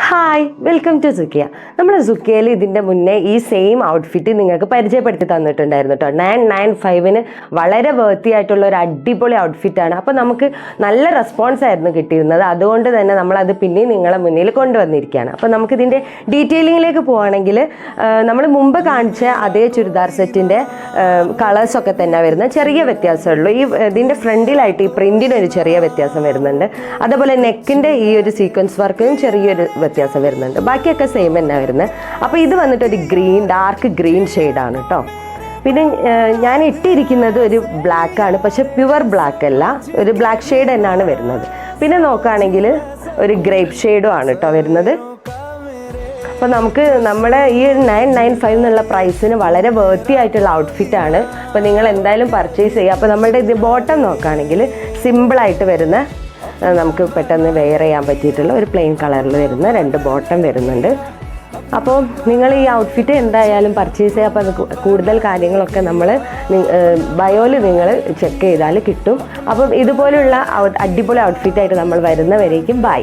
Hi, welcome to സുക്കിയ. നമ്മൾ സുക്കിയയിൽ ഇതിൻ്റെ മുന്നേ ഈ സെയിം ഔട്ട്ഫിറ്റ് നിങ്ങൾക്ക് പരിചയപ്പെടുത്തി തന്നിട്ടുണ്ടായിരുന്നു കേട്ടോ. 995-ന് വളരെ വേർത്തി ആയിട്ടുള്ള ഒരു അടിപൊളി ഔട്ട്ഫിറ്റാണ്. അപ്പോൾ നമുക്ക് നല്ല റെസ്പോൺസ് ആയിരുന്നു കിട്ടിയിരുന്നത്. അതുകൊണ്ട് തന്നെ നമ്മളത് പിന്നെയും നിങ്ങളെ മുന്നിൽ കൊണ്ടുവന്നിരിക്കുകയാണ്. അപ്പോൾ നമുക്കിതിൻ്റെ ഡീറ്റെയിലിങ്ങിലേക്ക് പോവുകയാണെങ്കിൽ നമ്മൾ മുമ്പ് കാണിച്ച അതേ ചുരിദാർ സെറ്റിൻ്റെ കളേഴ്സൊക്കെ തന്നെ വരുന്നത്, ചെറിയ വ്യത്യാസമുള്ളൂ. ഇതിൻ്റെ ഫ്രണ്ടിലായിട്ട് ഈ പ്രിൻറ്റിനൊരു ചെറിയ വ്യത്യാസം വരുന്നുണ്ട്. അതുപോലെ നെക്കിൻ്റെ ഈ ഒരു സീക്വൻസ് വർക്കും ചെറിയൊരു വ്യത്യാസം വരുന്നുണ്ട്. ബാക്കിയൊക്കെ സെയിം തന്നെ വരുന്നത്. അപ്പോൾ ഇത് വന്നിട്ട് ഒരു ഡാർക്ക് ഗ്രീൻ ഷെയ്ഡാണ് കേട്ടോ. പിന്നെ ഞാൻ ഇട്ടിരിക്കുന്നത് ഒരു ബ്ലാക്കാണ്, പക്ഷെ പ്യുവർ ബ്ലാക്ക് അല്ല, ഒരു ബ്ലാക്ക് ഷെയ്ഡ് തന്നെയാണ് വരുന്നത്. പിന്നെ നോക്കുകയാണെങ്കിൽ ഒരു ഗ്രേപ്പ് ഷെയ്ഡും ആണ് കേട്ടോ വരുന്നത്. അപ്പോൾ നമുക്ക് നമ്മുടെ ഈ 995 എന്നുള്ള പ്രൈസിന് വളരെ വേർത്തി ആയിട്ടുള്ള ഔട്ട്ഫിറ്റാണ്. അപ്പോൾ നിങ്ങൾ എന്തായാലും പർച്ചേസ് ചെയ്യുക. അപ്പോൾ നമ്മുടെ ഇത് ബോട്ടം നോക്കുകയാണെങ്കിൽ സിമ്പിളായിട്ട് വരുന്ന, നമുക്ക് പെട്ടെന്ന് വെയർ ചെയ്യാൻ പറ്റിയിട്ടുള്ള ഒരു പ്ലെയിൻ കളറിൽ വരുന്ന 2 ബോട്ടം വരുന്നുണ്ട്. അപ്പോൾ നിങ്ങൾ ഈ ഔട്ട്ഫിറ്റ് എന്തായാലും പർച്ചേസ് ചെയ്യുക. അപ്പോൾ അത് കൂടുതൽ കാര്യങ്ങളൊക്കെ നമ്മൾ ബയോയിൽ നിങ്ങൾ ചെക്ക് ചെയ്താൽ കിട്ടും. അപ്പം ഇതുപോലുള്ള അടിപൊളി ഔട്ട്ഫിറ്റായിട്ട് നമ്മൾ വരുന്നവരേക്കും ബൈ.